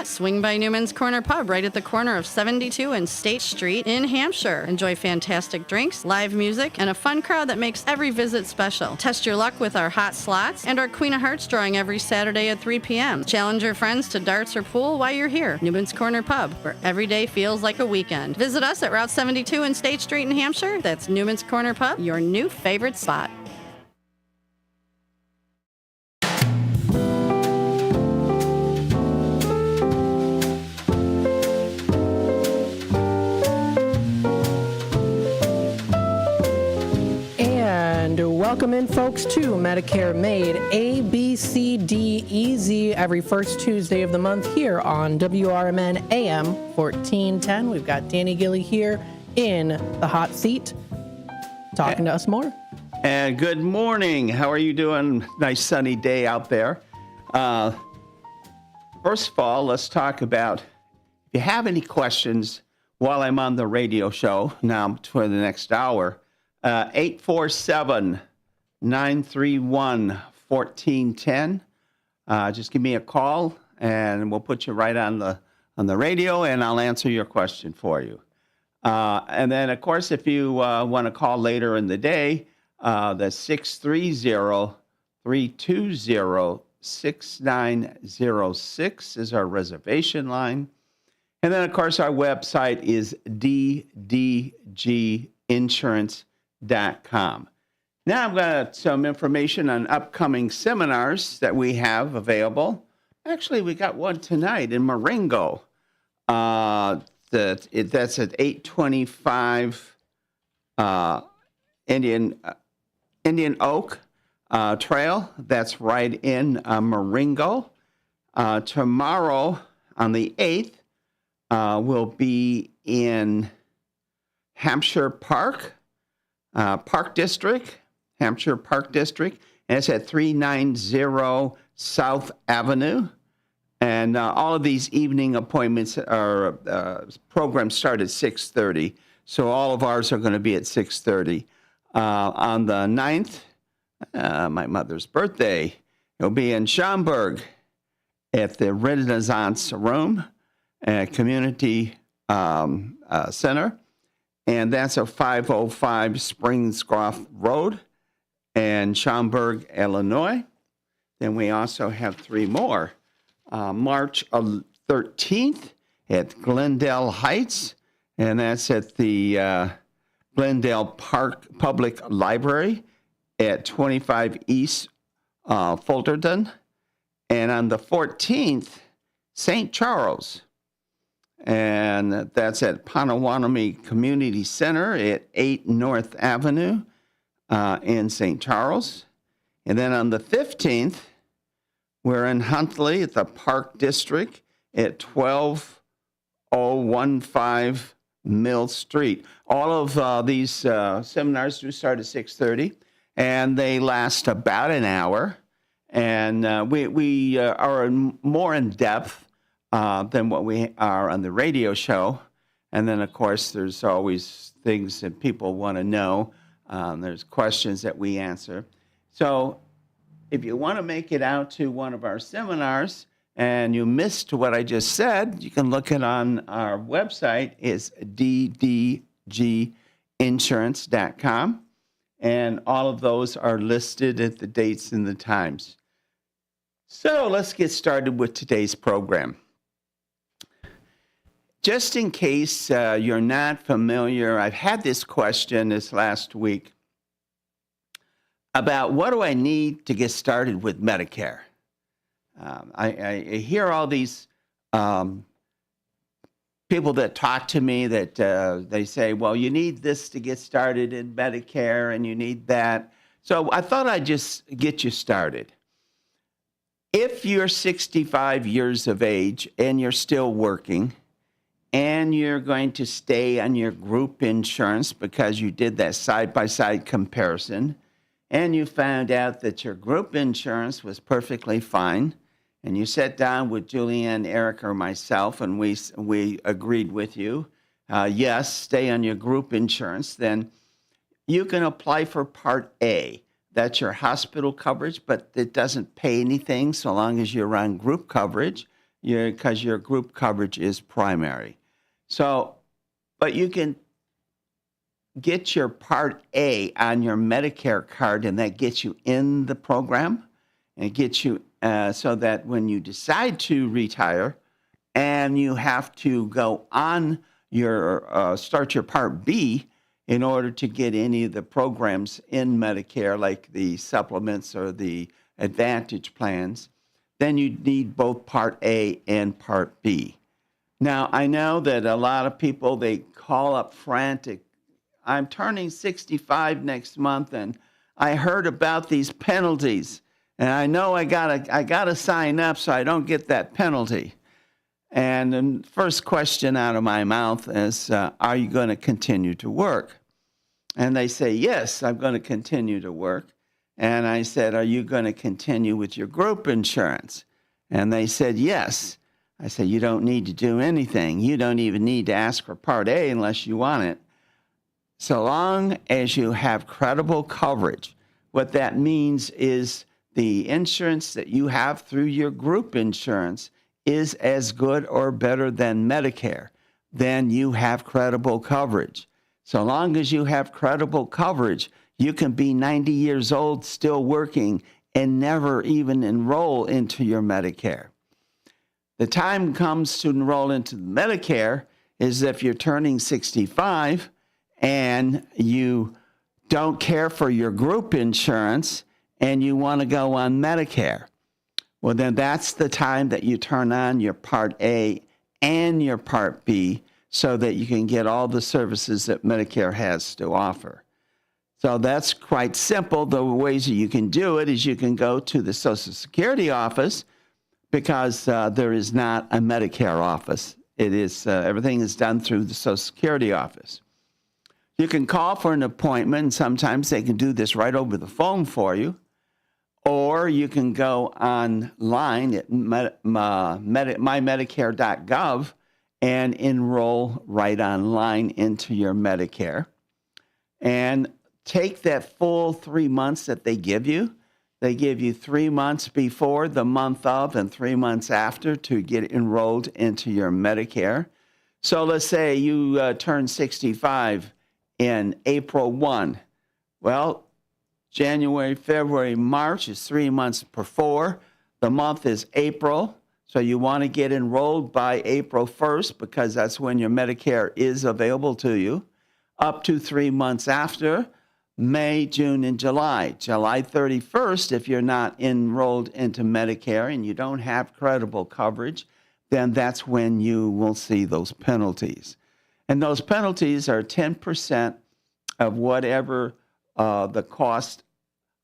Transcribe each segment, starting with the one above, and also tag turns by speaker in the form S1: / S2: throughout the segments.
S1: that? Swing by Newman's Corner Pub right at the corner of 72 and State Street in Hampshire. Enjoy fantastic drinks, live music, and a fun crowd that makes every visit special. Test your luck with our hot slots and our Queen of Hearts drawing every Saturday at 3 p.m. Challenge your friends to darts or pool while you're here. Newman's Corner Pub, where every day feels like a weekend. Visit us at Route 72 and State Street in Hampshire. That's Newman's Corner Pub, your new favorite spot.
S2: Welcome in, folks, to Medicare Made ABCDEasy every first Tuesday of the month here on WRMN AM 1410. We've got Danny Gilly here in the hot seat talking to us more.
S3: And good morning. How are you doing? Nice sunny day out there. First of all, let's talk about if you have any questions while I'm on the radio show now for the next hour. 847-931-1410. Just give me a call, and we'll put you right on the radio, and I'll answer your question for you. And then, of course, if you want to call later in the day, the 630-320-6906 is our reservation line. And then, of course, our website is ddginsurance.com. Now I've got some information on upcoming seminars that we have available. Actually, we got one tonight in Marengo. That's at 825 Indian Oak Trail. That's right in Marengo. Tomorrow on the 8th, we'll be in Hampshire Park District, Hampshire Park District, and it's at 390 South Avenue. And all of these evening appointments are programs start at 6:30, so all of ours are going to be at 6:30. On the 9th, my mother's birthday, it'll be in Schaumburg at the Renaissance Room, Community Center. And that's a 505 Springscroft Road in Schaumburg, Illinois. Then we also have three more. March 13th at Glendale Heights, and that's at the Glendale Park Public Library at 25 East Fullerton. And on the 14th, St. Charles. And that's at Potawatomi Community Center at 8 North Avenue in St. Charles. And then on the 15th, we're in Huntley at the Park District at 12015 Mill Street. All of these seminars do start at 6:30, and they last about an hour. And we are more in depth than what we are on the radio show. And then, of course, there's always things that people want to know. There's questions that we answer. So if you want to make it out to one of our seminars and you missed what I just said, you can look it on our website. It's ddginsurance.com. And all of those are listed at the dates and the times. So let's get started with today's program. Just in case you're not familiar, I've had this question this last week about what do I need to get started with Medicare. I hear all these people that talk to me that they say, well, you need this to get started in Medicare and you need that. So I thought I'd just get you started. If you're 65 years of age and you're still working, and you're going to stay on your group insurance because you did that side-by-side comparison, and you found out that your group insurance was perfectly fine, and you sat down with Julianne, Eric, or myself, and we agreed with you, yes, stay on your group insurance, then you can apply for Part A. That's your hospital coverage, but it doesn't pay anything so long as you're on group coverage. because your group coverage is primary. So, but you can get your Part A on your Medicare card, and that gets you in the program, and it gets you so that when you decide to retire and you have to go on your start your Part B in order to get any of the programs in Medicare, like the supplements or the Advantage plans, then you need both Part A and Part B. Now, I know that a lot of people, they call up frantic. I'm turning 65 next month, and I heard about these penalties, and I know I gotta sign up so I don't get that penalty. And the first question out of my mouth is, are you going to continue to work? And they say, yes, I'm going to continue to work. And I said, are you going to continue with your group insurance? And they said, yes. I said, you don't need to do anything. You don't even need to ask for Part A unless you want it. So long as you have credible coverage, what that means is the insurance that you have through your group insurance is as good or better than Medicare, then you have credible coverage. So long as you have credible coverage, you can be 90 years old still working and never even enroll into your Medicare. The time comes to enroll into Medicare is if you're turning 65 and you don't care for your group insurance and you want to go on Medicare. Well, then that's the time that you turn on your Part A and your Part B so that you can get all the services that Medicare has to offer. So that's quite simple. The ways that you can do it is you can go to the Social Security office because there is not a Medicare office. It is everything is done through the Social Security office. You can call for an appointment, and sometimes they can do this right over the phone for you. Or you can go online at mymedicare.gov and enroll right online into your Medicare. And take that full 3 months that they give you. They give you 3 months before, the month of, and 3 months after to get enrolled into your Medicare. So let's say you turn 65 in April 1. Well, January, February, March is 3 months before. The month is April. So you want to get enrolled by April 1st because that's when your Medicare is available to you. Up to 3 months after, May, June, and July. July 31st, if you're not enrolled into Medicare and you don't have credible coverage, then that's when you will see those penalties. And those penalties are 10% of whatever the cost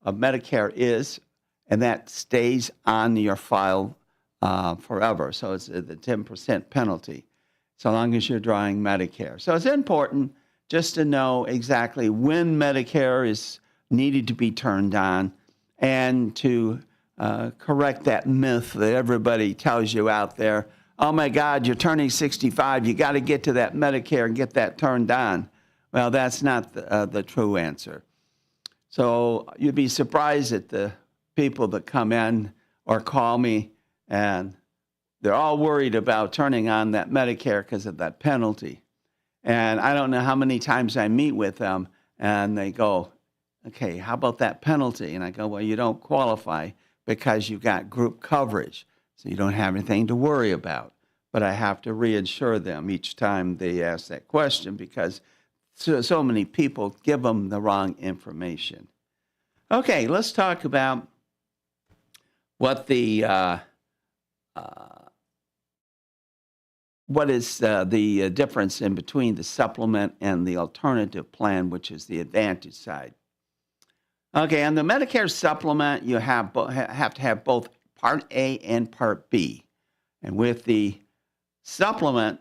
S3: of Medicare is, and that stays on your file forever. So it's the 10% penalty, so long as you're drawing Medicare. So it's important just to know exactly when Medicare is needed to be turned on and to correct that myth that everybody tells you out there. Oh, my God, you're turning 65. You got to get to that Medicare and get that turned on. Well, that's not the true answer. So you'd be surprised at the people that come in or call me, and they're all worried about turning on that Medicare because of that penalty. And I don't know how many times I meet with them, and they go, okay, how about that penalty? And I go, well, you don't qualify because you've got group coverage, so you don't have anything to worry about. But I have to reassure them each time they ask that question because so many people give them the wrong information. Okay, let's talk about what what is the difference in between the supplement and the alternative plan, which is the Advantage side. Okay, on the Medicare supplement, you have to have both Part A and Part B. And with the supplement,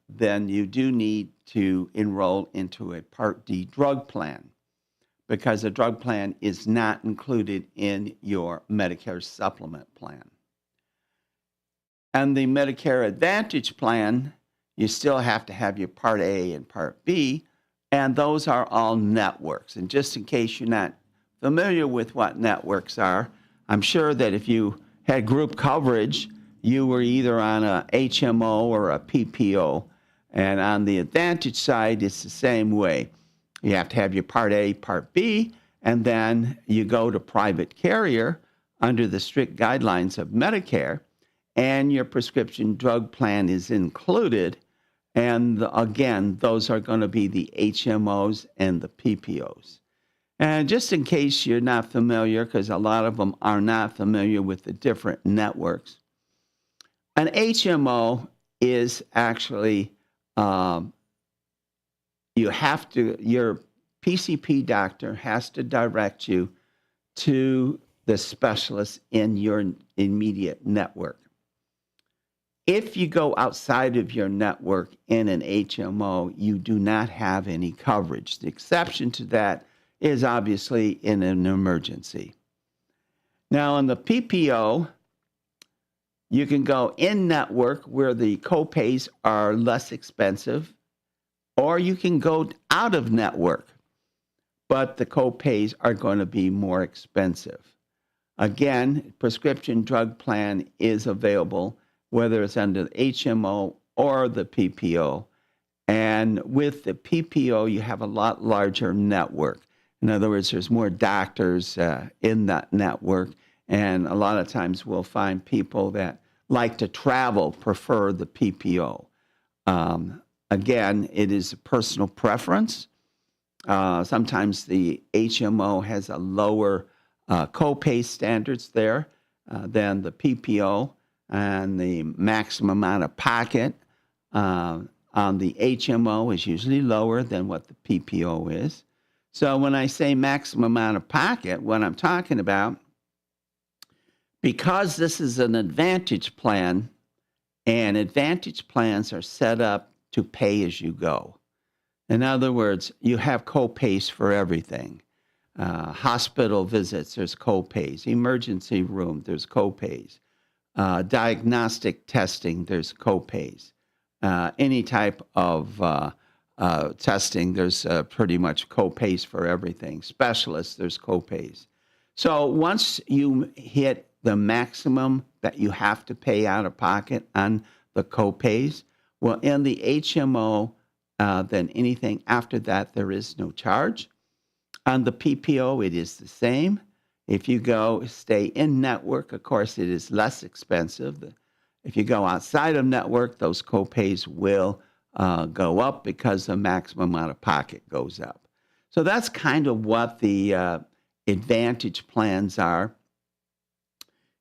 S3: then you do need to enroll into a Part D drug plan because a drug plan is not included in your Medicare supplement plan. And the Medicare Advantage plan, you still have to have your Part A and Part B, and those are all networks. And just in case you're not familiar with what networks are, I'm sure that if you had group coverage, you were either on a HMO or a PPO. And on the Advantage side, it's the same way. You have to have your Part A, Part B, and then you go to private carrier under the strict guidelines of Medicare, and your prescription drug plan is included. And again, those are going to be the HMOs and the PPOs. And just in case you're not familiar, because a lot of them are not familiar with the different networks, an HMO is actually, your PCP doctor has to direct you to the specialist in your immediate network. If you go outside of your network in an HMO, you do not have any coverage. The exception to that is obviously in an emergency. Now, in the PPO, you can go in network where the copays are less expensive, or you can go out of network, but the copays are going to be more expensive. Again, prescription drug plan is available, whether it's under the HMO or the PPO. And with the PPO, you have a lot larger network. In other words, there's more doctors in that network. And a lot of times we'll find people that like to travel prefer the PPO. Again, it is a personal preference. Sometimes the HMO has a lower copay standards there than the PPO, and the maximum amount of pocket on the HMO is usually lower than what the PPO is. So when I say maximum amount of pocket, what I'm talking about, because this is an Advantage plan, and Advantage plans are set up to pay as you go. In other words, you have copays for everything. Hospital visits, there's copays. Emergency room, there's copays. Diagnostic testing, there's copays. Any type of testing, there's pretty much copays for everything. Specialists, there's copays. So once you hit the maximum that you have to pay out of pocket on the copays, well, in the HMO, then anything after that, there is no charge. On the PPO, it is the same. If you stay in network, of course, it is less expensive. If you go outside of network, those copays will go up because the maximum amount of pocket goes up. So that's kind of what the Advantage plans are.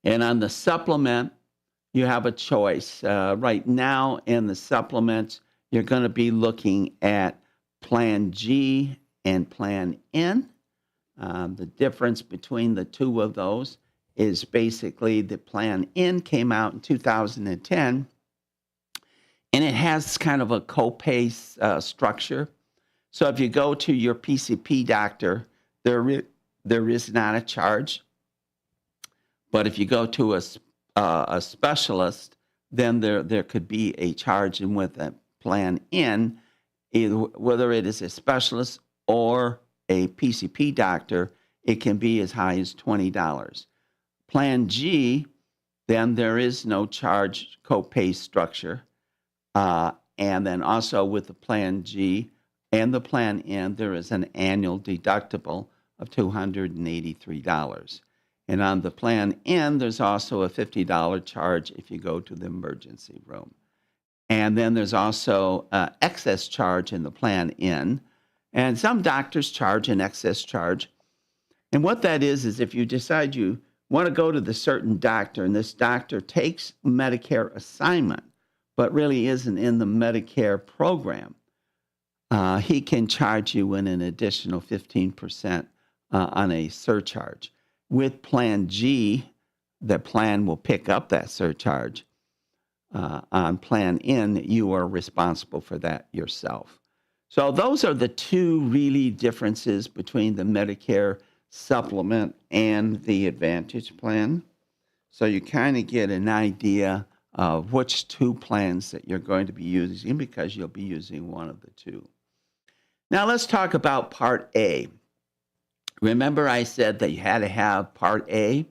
S3: And on the supplement, you have a choice. Right now in the supplements, you're going to be looking at Plan G and Plan N. The difference between the two of those is basically the Plan N came out in 2010, and it has kind of a copay structure. So if you go to your PCP doctor, there is not a charge. But if you go to a specialist, then there could be a charge. And with a Plan N, whether it is a specialist or a PCP doctor, it can be as high as $20. Plan G, then there is no charge copay structure. And then also with the Plan G and the Plan N, there is an annual deductible of $283. And on the Plan N, there's also a $50 charge if you go to the emergency room. And then there's also excess charge in the Plan N. And some doctors charge an excess charge. And what that is if you decide you want to go to the certain doctor, and this doctor takes Medicare assignment, but really isn't in the Medicare program, he can charge you an additional 15% on a surcharge. With Plan G, the plan will pick up that surcharge. On Plan N, you are responsible for that yourself. So those are the two really differences between the Medicare supplement and the Advantage plan. So you kind of get an idea of which two plans that you're going to be using, because you'll be using one of the two. Now let's talk about Part A. Remember I said that you had to have Part A?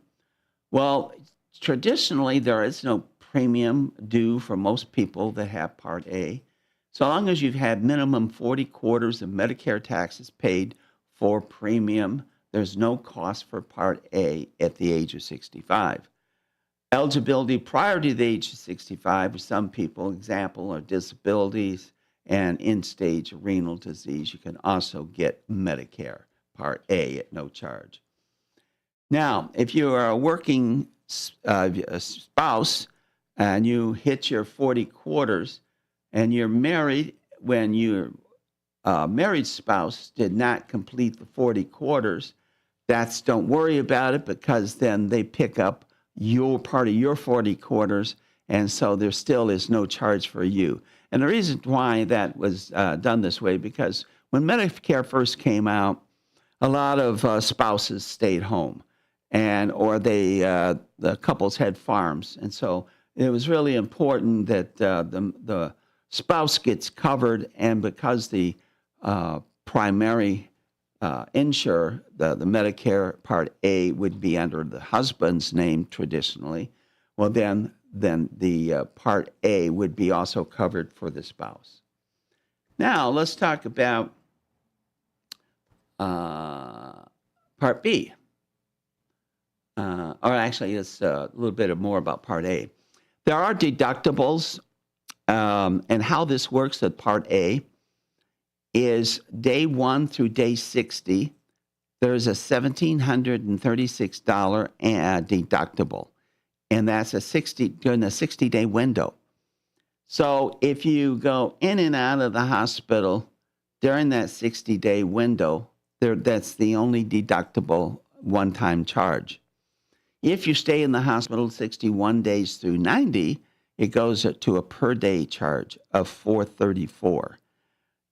S3: Well, traditionally there is no premium due for most people that have Part A. So long as you've had minimum 40 quarters of Medicare taxes paid for premium, there's no cost for Part A at the age of 65. Eligibility prior to the age of 65 for some people, example, are disabilities and end-stage renal disease. You can also get Medicare Part A at no charge. Now, if you are a working spouse and you hit your 40 quarters and you're married, when your married spouse did not complete the 40 quarters, don't worry about it, because then they pick up your part of your 40 quarters, and so there still is no charge for you. And the reason why that was done this way, because when Medicare first came out, a lot of spouses stayed home, or the couples had farms, and so it was really important that the spouse gets covered, and because the primary insurer, the Medicare Part A, would be under the husband's name traditionally, well, then the Part A would be also covered for the spouse. Now, let's talk about Part B. Or actually, it's a little bit more about Part A. There are deductibles, and how this works at Part A is day 1 through day 60, there's a $1,736 deductible, and that's during a 60-day window. So if you go in and out of the hospital during that 60-day window, that's the only deductible one-time charge. If you stay in the hospital 61 days through 90, it goes to a per-day charge of $434.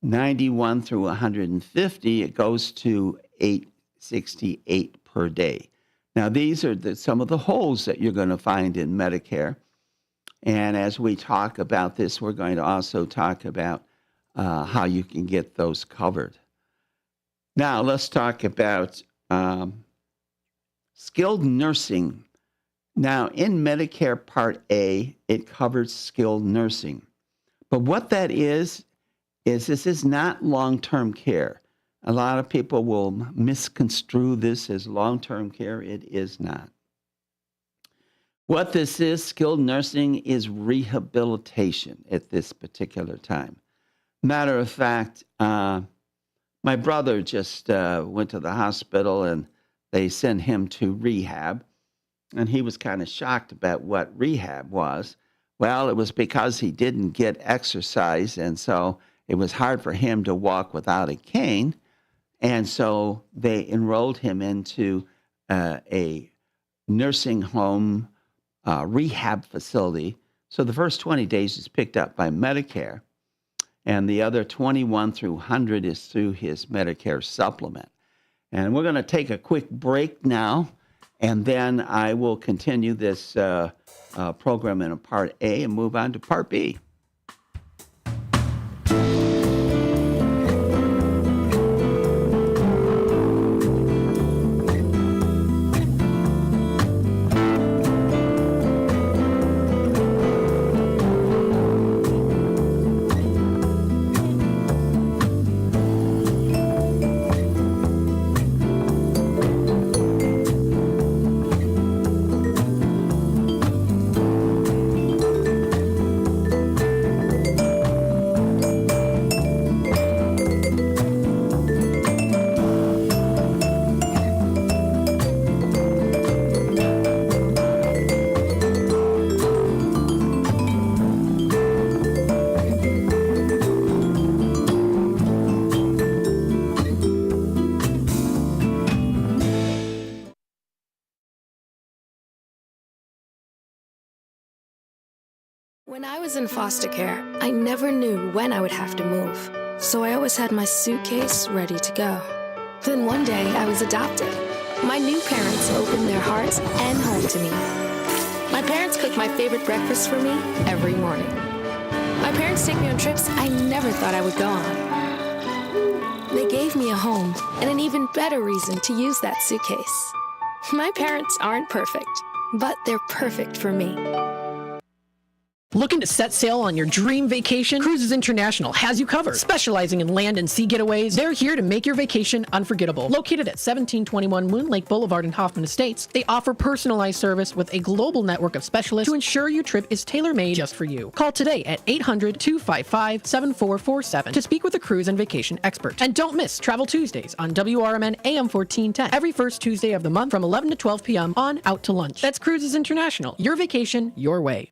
S3: 91 through 150, it goes to $868 per day. Now, these are some of the holes that you're going to find in Medicare. And as we talk about this, we're going to also talk about how you can get those covered. Now, let's talk about skilled nursing. Now, in Medicare Part A, it covers skilled nursing. But what that is this is not long-term care. A lot of people will misconstrue this as long-term care. It is not. What this is, skilled nursing, is rehabilitation at this particular time. Matter of fact, my brother just went to the hospital and they sent him to rehab, and he was kind of shocked about what rehab was. Well, it was because he didn't get exercise, and so it was hard for him to walk without a cane, and so they enrolled him into a nursing home rehab facility. So the first 20 days is picked up by Medicare, and the other 21 through 100 is through his Medicare supplement. And we're going to take a quick break now, and then I will continue this program in a Part A and move on to Part B.
S4: When I was in foster care, I never knew when I would have to move, so I always had my suitcase ready to go. Then one day, I was adopted. My new parents opened their hearts and home to me. My parents cook my favorite breakfast for me every morning. My parents take me on trips I never thought I would go on. They gave me a home and an even better reason to use that suitcase. My parents aren't perfect, but they're perfect for me.
S2: Looking to set sail on your dream vacation? Cruises International has you covered. Specializing in land and sea getaways, they're here to make your vacation unforgettable. Located at 1721 Moon Lake Boulevard in Hoffman Estates, they offer personalized service with a global network of specialists to ensure your trip is tailor-made just for you. Call today at 800-255-7447 to speak with a cruise and vacation expert. And don't miss Travel Tuesdays on WRMN AM 1410 every first Tuesday of the month from 11 to 12 p.m. on Out to Lunch. That's Cruises International. Your vacation, your way.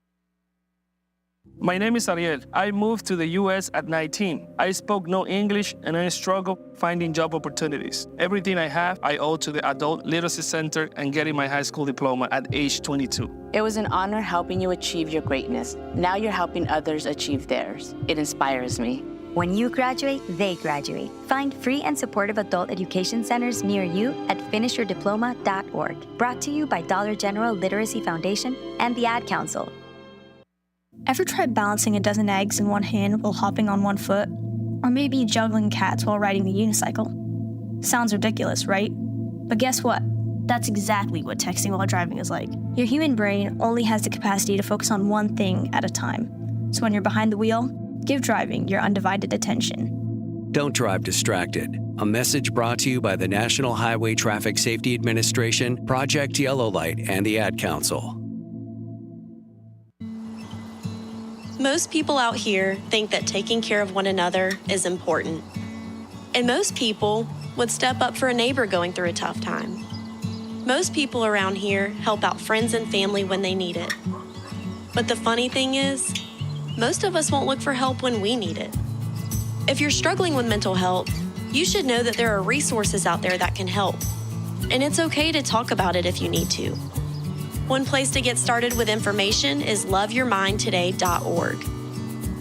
S5: My name is Ariel. I moved to the U.S. at 19. I spoke no English and I struggled finding job opportunities. Everything I have, I owe to the Adult Literacy Center and getting my high school diploma at age 22.
S6: It was an honor helping you achieve your greatness. Now you're helping others achieve theirs. It inspires me.
S7: When you graduate, they graduate. Find free and supportive adult education centers near you at finishyourdiploma.org. Brought to you by Dollar General Literacy Foundation and the Ad Council.
S8: Ever tried balancing a dozen eggs in one hand while hopping on one foot? Or maybe juggling cats while riding the unicycle? Sounds ridiculous, right? But guess what? That's exactly what texting while driving is like. Your human brain only has the capacity to focus on one thing at a time. So when you're behind the wheel, give driving your undivided attention.
S9: Don't drive distracted. A message brought to you by the National Highway Traffic Safety Administration, Project Yellow Light, and the Ad Council.
S10: Most people out here think that taking care of one another is important. And most people would step up for a neighbor going through a tough time. Most people around here help out friends and family when they need it. But the funny thing is, most of us won't look for help when we need it. If you're struggling with mental health, you should know that there are resources out there that can help. And it's okay to talk about it if you need to. One place to get started with information is loveyourmindtoday.org.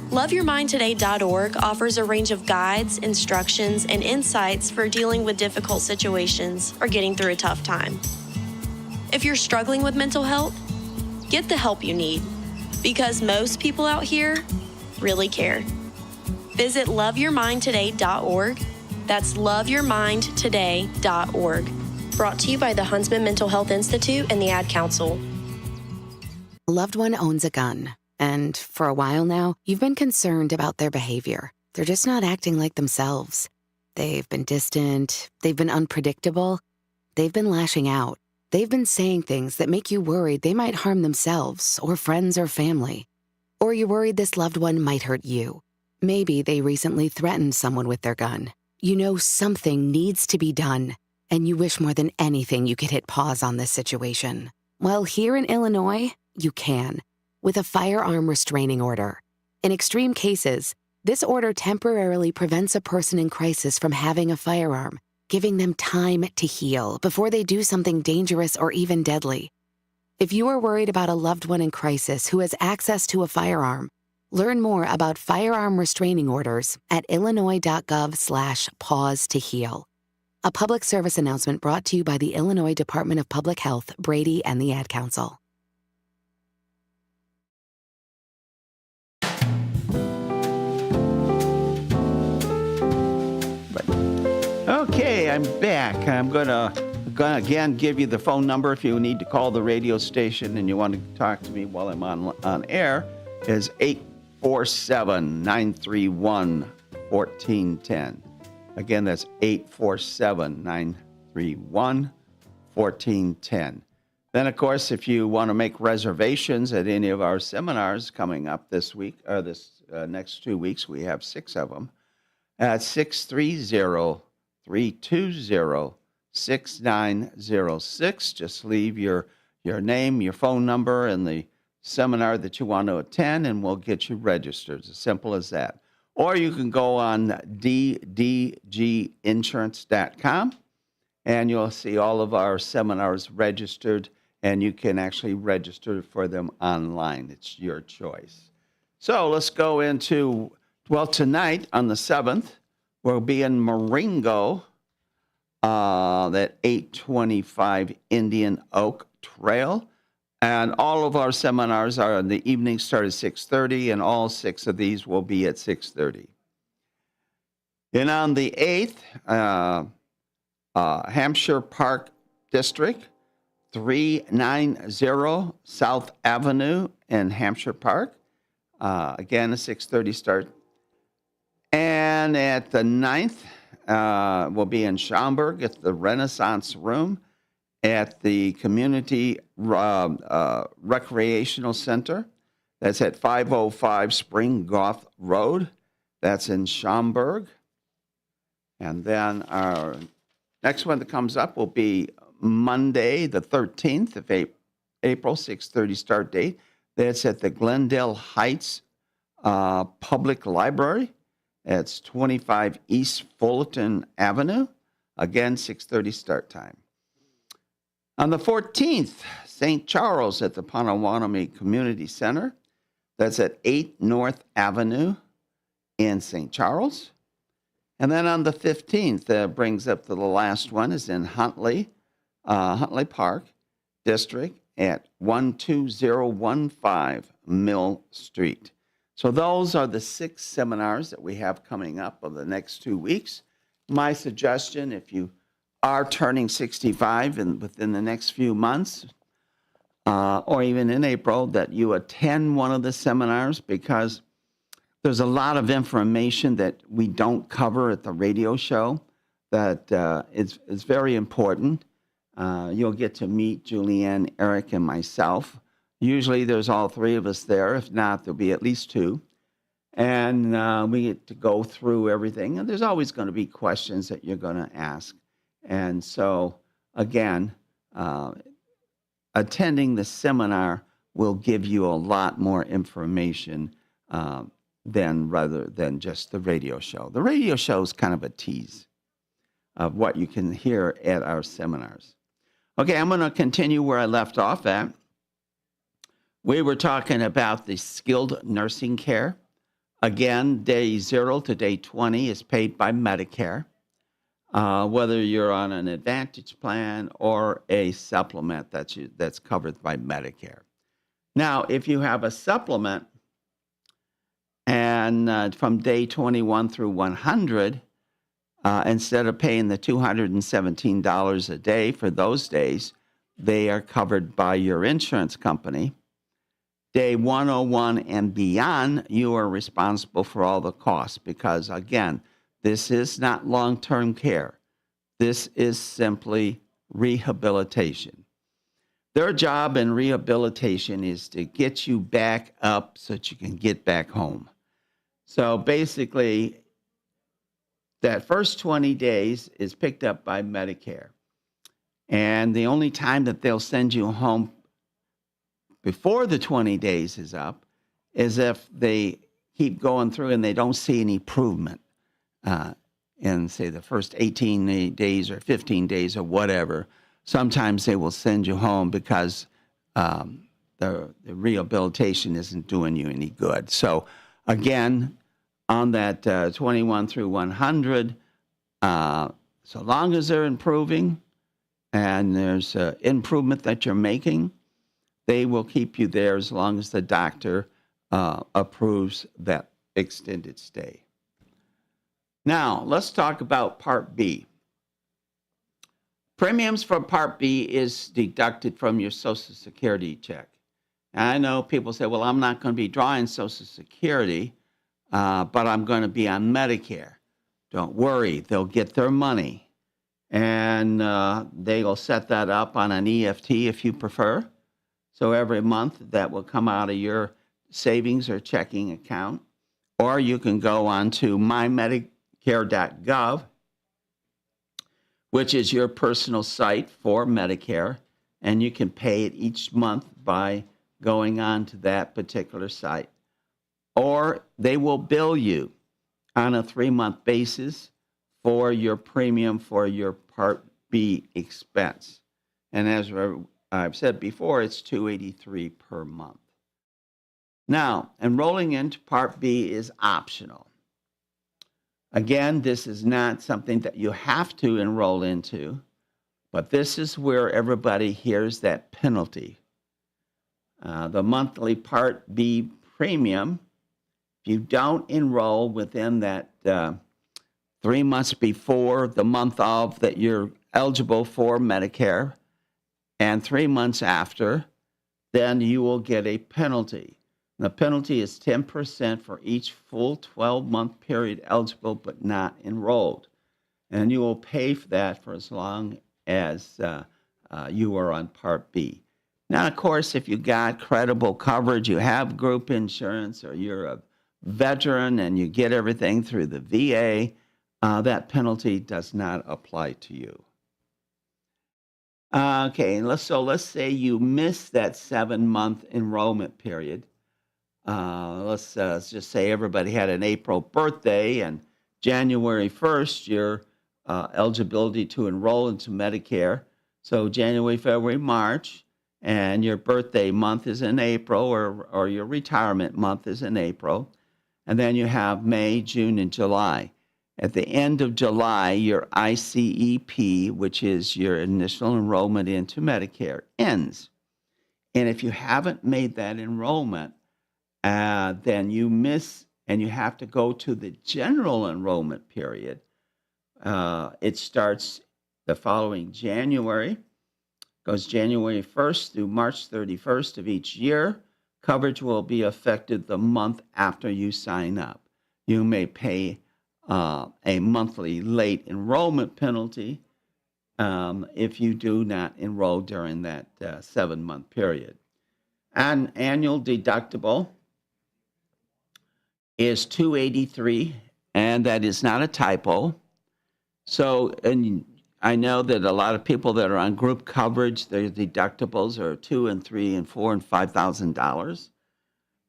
S10: Loveyourmindtoday.org offers a range of guides, instructions, and insights for dealing with difficult situations or getting through a tough time. If you're struggling with mental health, get the help you need, because most people out here really care. Visit loveyourmindtoday.org. That's loveyourmindtoday.org. Brought to you by the Huntsman Mental Health Institute and the Ad Council.
S11: A loved one owns a gun, and for a while now, you've been concerned about their behavior. They're just not acting like themselves. They've been distant, they've been unpredictable, they've been lashing out. They've been saying things that make you worried they might harm themselves or friends or family. Or you're worried this loved one might hurt you. Maybe they recently threatened someone with their gun. You know something needs to be done, and you wish more than anything you could hit pause on this situation. Well, here in Illinois, you can, with a firearm restraining order. In extreme cases, this order temporarily prevents a person in crisis from having a firearm, giving them time to heal before they do something dangerous or even deadly. If you are worried about a loved one in crisis who has access to a firearm, learn more about firearm restraining orders at illinois.gov/pause to heal. A public service announcement brought to you by the Illinois Department of Public Health, Brady, and the Ad Council.
S3: Okay, I'm back. I'm gonna again give you the phone number if you need to call the radio station and you want to talk to me while I'm on air. Is 847-931-1410. Again, that's 847-931-1410. Then, of course, if you want to make reservations at any of our seminars coming up this week, or this next 2 weeks, we have 6 of them, at 630-320-6906. Just leave your name, your phone number, and the seminar that you want to attend, and we'll get you registered. It's as simple as that. Or you can go on ddginsurance.com, and you'll see all of our seminars registered, and you can actually register for them online. It's your choice. So let's go into, well, tonight on the 7th, we'll be in Marengo, that 825 Indian Oak Trail. And all of our seminars are in the evening, start at 6:30, and all 6 of these will be at 6:30. And on the 8th, Hampshire Park District, 390 South Avenue in Hampshire Park. Again, a 6:30 start. And at the 9th, we'll be in Schaumburg at the Renaissance Room at the Community Recreational Center. That's at 505 Spring Goth Road. That's in Schaumburg. And then our next one that comes up will be Monday, the 13th of April, 6:30 start date. That's at the Glendale Heights Public Library. It's 25 East Fullerton Avenue. Again, 6:30 start time. On the 14th, St. Charles at the Potawatomi Community Center. That's at 8 North Avenue in St. Charles. And then on the 15th, that brings up to the last one, is in Huntley Park District at 12015 Mill Street. So those are the 6 seminars that we have coming up over the next 2 weeks. My suggestion, if you are turning 65 within the next few months, or even in April, that you attend one of the seminars, because there's a lot of information that we don't cover at the radio show that is very important. You'll get to meet Julianne, Eric, and myself. Usually there's all 3 of us there. If not, there'll be at least 2. And we get to go through everything. And there's always going to be questions that you're going to ask. And so, again, attending the seminar will give you a lot more information rather than just the radio show. The radio show is kind of a tease of what you can hear at our seminars. Okay, I'm going to continue where I left off at. We were talking about the skilled nursing care. Again, day 0 to day 20 is paid by Medicare, whether you're on an Advantage plan or a supplement that's covered by Medicare. Now, if you have a supplement, and from day 21 through 100, instead of paying the $217 a day for those days, they are covered by your insurance company. Day 101 and beyond, you are responsible for all the costs because, again, this is not long-term care. This is simply rehabilitation. Their job in rehabilitation is to get you back up so that you can get back home. So basically, that first 20 days is picked up by Medicare. And the only time that they'll send you home before the 20 days is up is if they keep going through and they don't see any improvement in, say, the first 18 days or 15 days or whatever. Sometimes they will send you home because the rehabilitation isn't doing you any good. So, again, on that 21 through 100, so long as they're improving and there's improvement that you're making, they will keep you there as long as the doctor approves that extended stay. Now, let's talk about Part B. Premiums for Part B is deducted from your Social Security check. And I know people say, well, I'm not going to be drawing Social Security, but I'm going to be on Medicare. Don't worry, they'll get their money. And they will set that up on an EFT if you prefer. So every month that will come out of your savings or checking account. Or you can go on to mymedicare.gov, which is your personal site for Medicare, and you can pay it each month by going on to that particular site. Or they will bill you on a 3-month basis for your premium for your Part B expense. And as I've said before, it's $283 per month. Now, enrolling into Part B is optional. Again, this is not something that you have to enroll into, but this is where everybody hears that penalty. The monthly Part B premium, if you don't enroll within that 3 months before the month of that you're eligible for Medicare, and 3 months after, then you will get a penalty. The penalty is 10% for each full 12-month period eligible but not enrolled. And you will pay for that for as long as you are on Part B. Now, of course, if you got credible coverage, you have group insurance, or you're a veteran and you get everything through the VA, that penalty does not apply to you. Okay, let's say you missed that 7-month enrollment period. Let's just say everybody had an April birthday, and January 1st, your eligibility to enroll into Medicare. So January, February, March, and your birthday month is in April, or your retirement month is in April. And then you have May, June, and July. At the end of July, your ICEP, which is your initial enrollment into Medicare, ends. And if you haven't made that enrollment, then you miss, and you have to go to the general enrollment period. It starts the following January, goes January 1st through March 31st of each year. Coverage will be affected the month after you sign up. You may pay a monthly late enrollment penalty if you do not enroll during that 7-month period. An annual deductible is $283, and that is not a typo. So, and I know that a lot of people that are on group coverage, their deductibles are $2,000 and $3,000 and $4,000 and $5,000.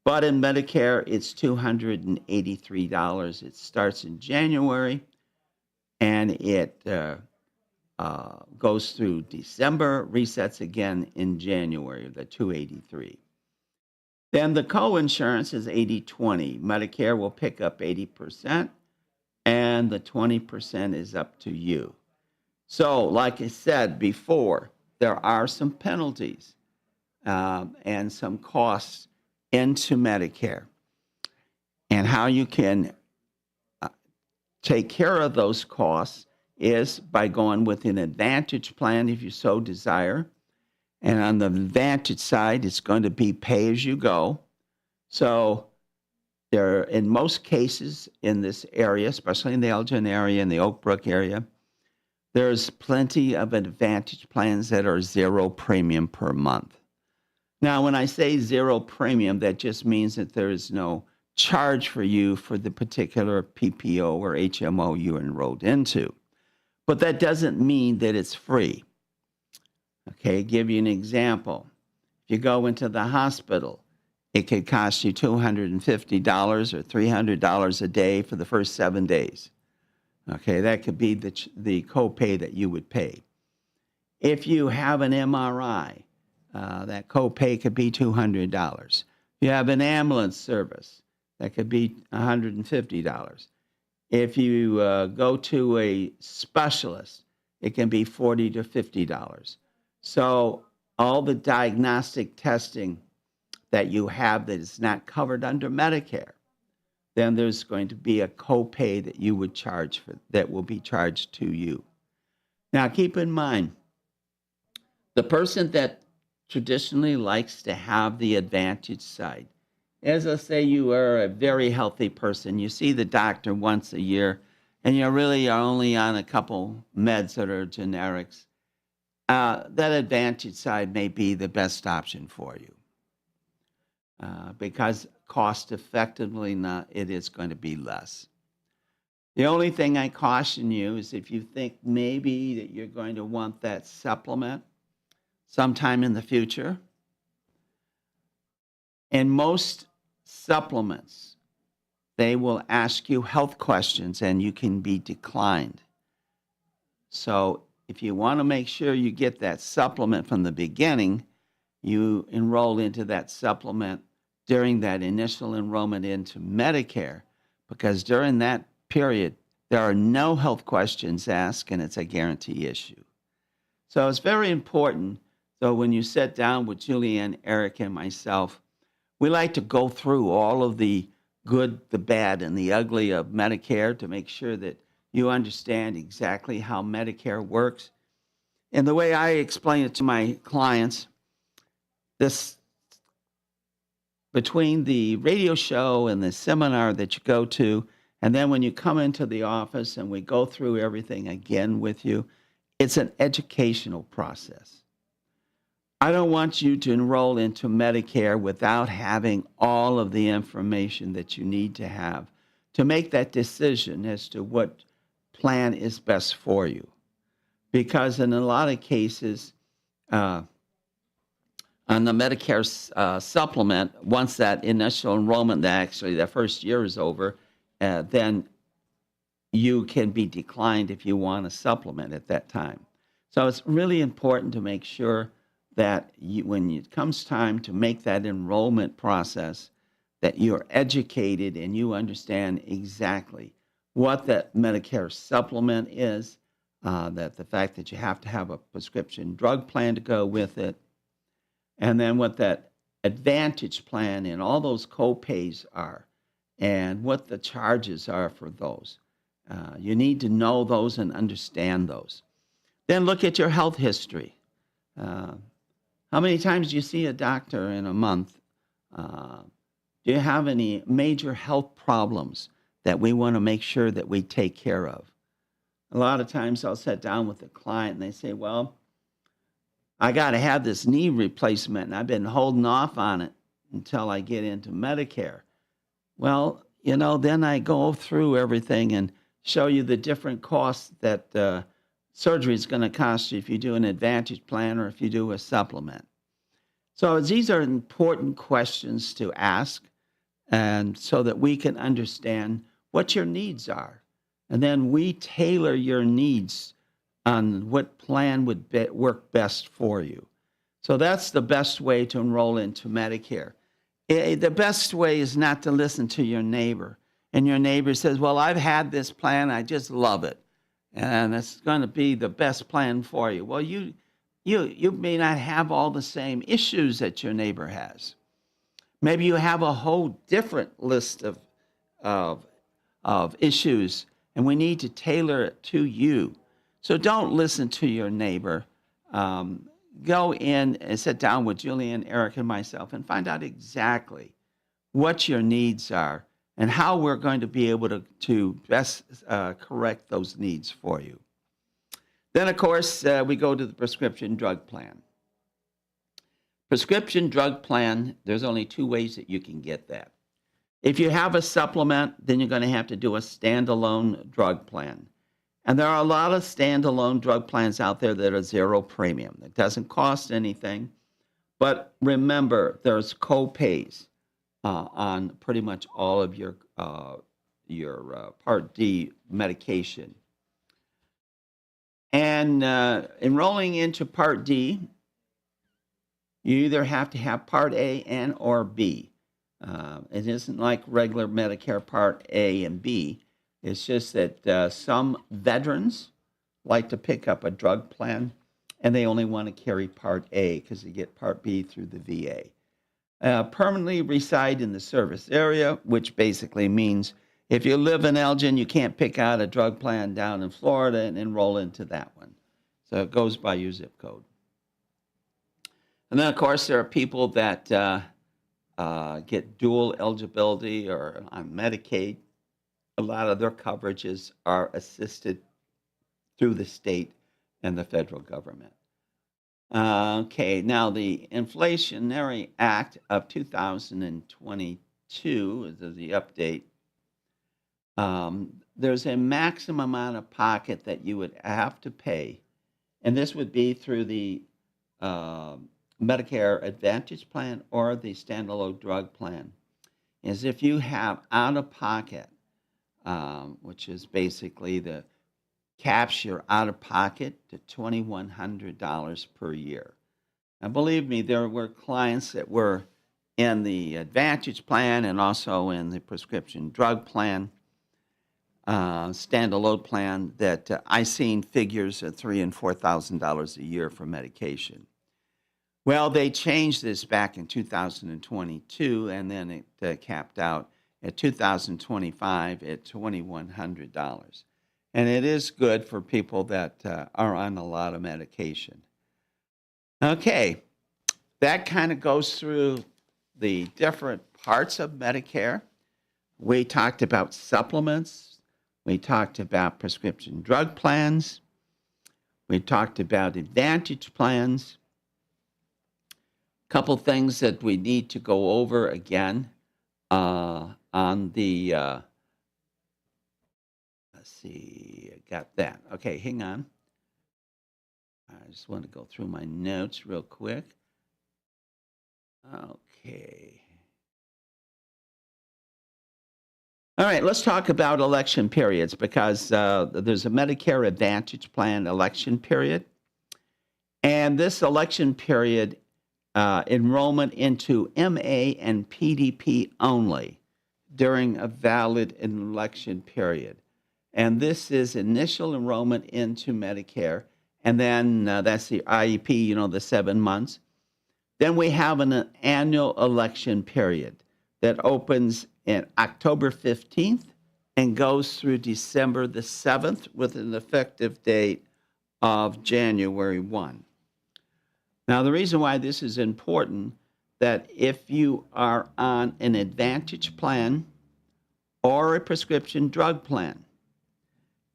S3: But in Medicare, it's $283. It starts in January, and it goes through December, resets again in January, the $283. Then the co-insurance is 80-20. Medicare will pick up 80%, and the 20% is up to you. So, like I said before, there are some penalties and some costs into Medicare. And how you can take care of those costs is by going with an Advantage plan if you so desire. And on the Advantage side, it's going to be pay as you go. So there, in most cases in this area, especially in the Elgin area and the Oak Brook area, there's plenty of Advantage plans that are 0 premium per month. Now, when I say 0 premium, that just means that there is no charge for you for the particular PPO or HMO you enrolled into. But that doesn't mean that it's free. Okay, give you an example. If you go into the hospital, it could cost you $250 or $300 a day for the first 7 days. Okay, that could be the copay that you would pay. If you have an MRI, that copay could be $200. If you have an ambulance service, that could be $150. If you go to a specialist, it can be $40 to $50. So all the diagnostic testing that you have that is not covered under Medicare, then there's going to be a copay that you would charge for, that will be charged to you. Now, keep in mind, the person that traditionally likes to have the Advantage side, as I say, you are a very healthy person. You see the doctor once a year, and you really are only on a couple meds that are generics. That Advantage side may be the best option for you because cost effectively, it is going to be less. The only thing I caution you is if you think maybe that you're going to want that supplement sometime in the future. In most supplements, they will ask you health questions and you can be declined. So if you want to make sure you get that supplement from the beginning, you enroll into that supplement during that initial enrollment into Medicare, because during that period, there are no health questions asked and it's a guarantee issue. So it's very important. So when you sit down with Julianne, Eric, and myself, we like to go through all of the good, the bad, and the ugly of Medicare to make sure that you understand exactly how Medicare works. And the way I explain it to my clients, this between the radio show and the seminar that you go to, and then when you come into the office and we go through everything again with you, it's an educational process. I don't want you to enroll into Medicare without having all of the information that you need to have to make that decision as to what plan is best for you. Because in a lot of cases, on the Medicare supplement, once that initial enrollment, actually that first year is over, then you can be declined if you want a supplement at that time. So it's really important to make sure that when it comes time to make that enrollment process, that you're educated and you understand exactly what that Medicare supplement is, that the fact that you have to have a prescription drug plan to go with it, and then what that Advantage plan and all those co-pays are, and what the charges are for those. You need to know those and understand those. Then look at your health history. How many times do you see a doctor in a month? Do you have any major health problems that we want to make sure that we take care of? A lot of times I'll sit down with a client and they say, well, I got to have this knee replacement and I've been holding off on it until I get into Medicare. Well, then I go through everything and show you the different costs that surgery is going to cost you if you do an Advantage plan or if you do a supplement. So these are important questions to ask, and so that we can understand what your needs are. And then we tailor your needs on what plan would work best for you. So that's the best way to enroll into Medicare. The best way is not to listen to your neighbor. And your neighbor says, well, I've had this plan, I just love it. And it's going to be the best plan for you. Well, you may not have all the same issues that your neighbor has. Maybe you have a whole different list of issues, and we need to tailor it to you. So don't listen to your neighbor. Go in and sit down with Julian, Eric, and myself and find out exactly what your needs are and how we're going to be able to best correct those needs for you. Then, of course, we go to the prescription drug plan. Prescription drug plan, there's only two ways that you can get that. If you have a supplement, then you're going to have to do a standalone drug plan. And there are a lot of standalone drug plans out there that are zero premium. It doesn't cost anything. But remember, there's co-pays on pretty much all of your Part D medication. And enrolling into Part D, you either have to have Part A and or B. It isn't like regular Medicare Part A and B. It's just that some veterans like to pick up a drug plan, and they only want to carry Part A because they get Part B through the VA. Permanently reside in the service area, which basically means if you live in Elgin, you can't pick out a drug plan down in Florida and enroll into that one. So it goes by your zip code. And then, of course, there are people that get dual eligibility or on Medicaid. A lot of their coverages are assisted through the state and the federal government. Okay, now the Inflationary Act of 2022 is the update. There's a maximum amount of pocket that you would have to pay, and this would be through the Medicare Advantage plan or the standalone drug plan, is if you have out-of-pocket, which is basically the caps your out-of-pocket to $2,100 per year. Now, believe me, there were clients that were in the Advantage plan and also in the prescription drug plan, standalone plan, that I seen figures of $3,000 and $4,000 a year for medication. Well, they changed this back in 2022, and then it capped out at 2025 at $2,100. And it is good for people that are on a lot of medication. Okay, that kind of goes through the different parts of Medicare. We talked about supplements. We talked about prescription drug plans. We talked about Advantage plans. A couple things that we need to go over again on the, let's see, I got that. Okay, hang on. I just want to go through my notes real quick. Okay. All right, let's talk about election periods because there's a Medicare Advantage Plan election period. And this election period, enrollment into MA and PDP only during a valid election period. And this is initial enrollment into Medicare. And then that's the IEP, the 7 months. Then we have an annual election period that opens in October 15th and goes through December the 7th with an effective date of January 1. Now, the reason why this is important, that if you are on an Advantage plan or a prescription drug plan,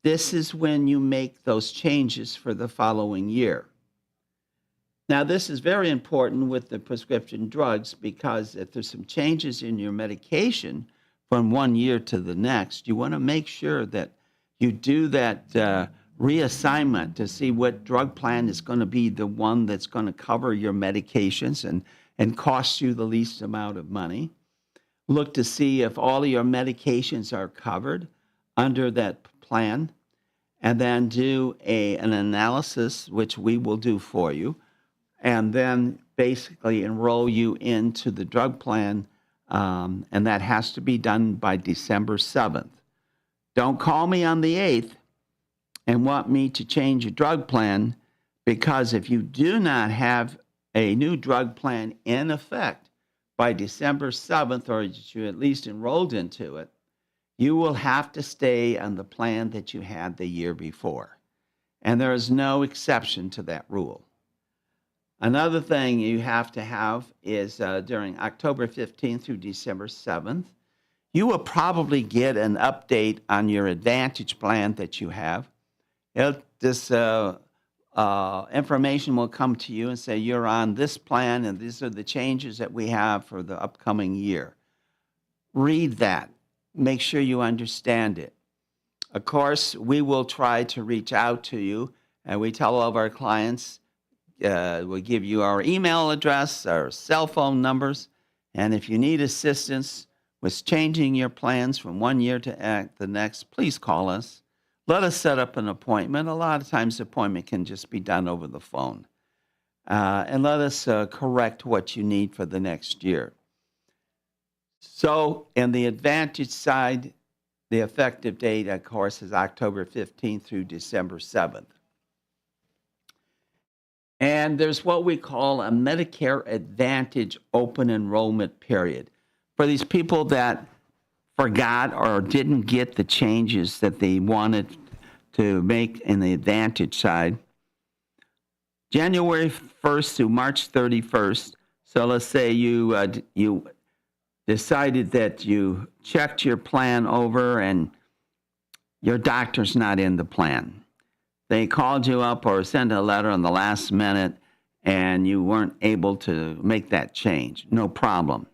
S3: this is when you make those changes for the following year. Now, this is very important with the prescription drugs because if there's some changes in your medication from one year to the next, you want to make sure that you do that reassignment to see what drug plan is going to be the one that's going to cover your medications and cost you the least amount of money. Look to see if all of your medications are covered under that plan, and then do an analysis, which we will do for you, and then basically enroll you into the drug plan, and that has to be done by December 7th. Don't call me on the 8th and want me to change your drug plan, because if you do not have a new drug plan in effect by December 7th, or you at least enrolled into it, you will have to stay on the plan that you had the year before. And there is no exception to that rule. Another thing you have to have is during October 15th through December 7th, you will probably get an update on your Advantage plan that you have. This information will come to you and say you're on this plan and these are the changes that we have for the upcoming year. Read that. Make sure you understand it. Of course, we will try to reach out to you, and we tell all of our clients, we'll give you our email address, our cell phone numbers, and if you need assistance with changing your plans from one year to the next, please call us. Let us set up an appointment. A lot of times the appointment can just be done over the phone. And let us correct what you need for the next year. So, in the Advantage side, the effective date, of course, is October 15th through December 7th. And there's what we call a Medicare Advantage open enrollment period. For these people that forgot or didn't get the changes that they wanted to make in the Advantage side, January 1st through March 31st, so let's say you decided that you checked your plan over and your doctor's not in the plan. They called you up or sent a letter on the last minute and you weren't able to make that change. No problem.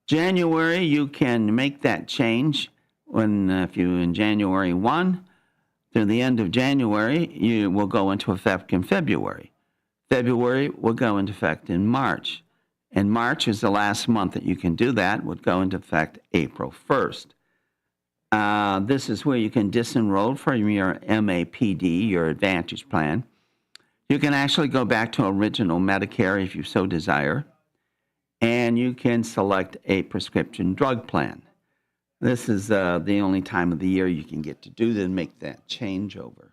S3: January, you can make that change if you in January 1 through the end of January, you will go into effect in February. February will go into effect in March. And March is the last month that you can do that, would go into effect April 1st. This is where you can disenroll from your MAPD, your Advantage plan. You can actually go back to original Medicare if you so desire, and you can select a prescription drug plan. This is the only time of the year you can get to do that and make that changeover.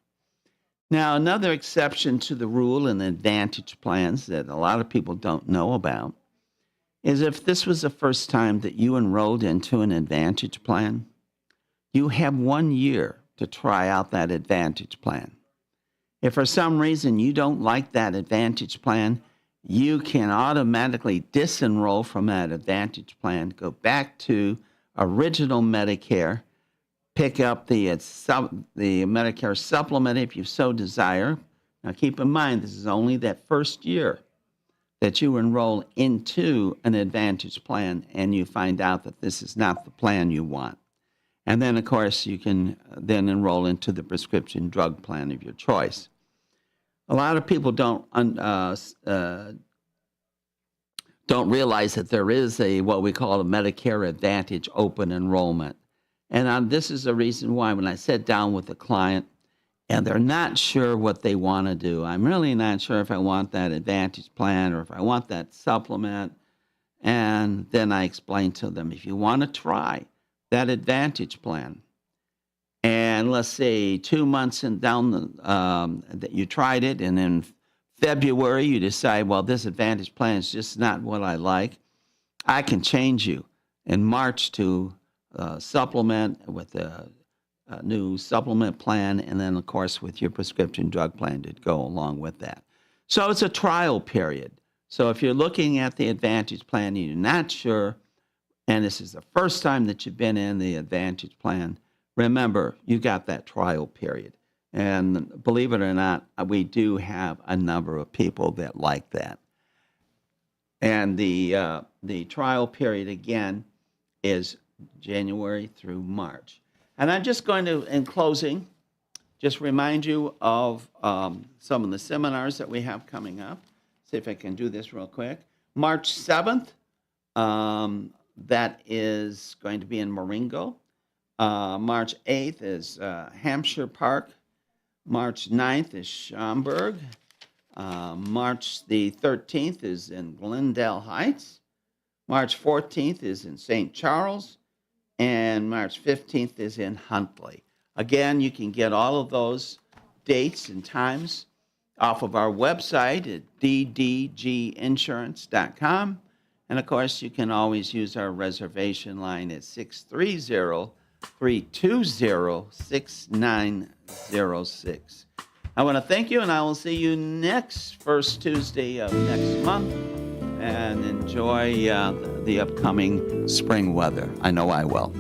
S3: Now, another exception to the rule in the Advantage plans that a lot of people don't know about is if this was the first time that you enrolled into an Advantage plan, you have 1 year to try out that Advantage plan. If for some reason you don't like that Advantage plan, you can automatically disenroll from that Advantage plan, go back to original Medicare, pick up the Medicare supplement if you so desire. Now, keep in mind, this is only that first year that you enroll into an Advantage plan and you find out that this is not the plan you want. And then, of course, you can then enroll into the prescription drug plan of your choice. A lot of people don't realize that there is what we call a Medicare Advantage open enrollment. And this is the reason why when I sit down with a client and they're not sure what they want to do, I'm really not sure if I want that Advantage plan or if I want that supplement. And then I explain to them, if you want to try that Advantage plan, and let's say 2 months that you tried it, and in February you decide, well, this Advantage plan is just not what I like, I can change you in March to supplement with a new supplement plan, and then, of course, with your prescription drug plan to go along with that. So it's a trial period. So if you're looking at the Advantage plan and you're not sure, and this is the first time that you've been in the Advantage plan, remember, you got that trial period. And believe it or not, we do have a number of people that like that. And the trial period, again, is January through March. And I'm just going to, in closing, just remind you of some of the seminars that we have coming up. See if I can do this real quick. March 7th, that is going to be in Marengo. March 8th is Hampshire Park. March 9th is Schaumburg. March the 13th is in Glendale Heights. March 14th is in St. Charles. And March 15th is in Huntley. Again, you can get all of those dates and times off of our website at ddginsurance.com. And, of course, you can always use our reservation line at 630-320-6906. I want to thank you, and I will see you next first Tuesday of next month. And enjoy the upcoming spring weather. I know I will.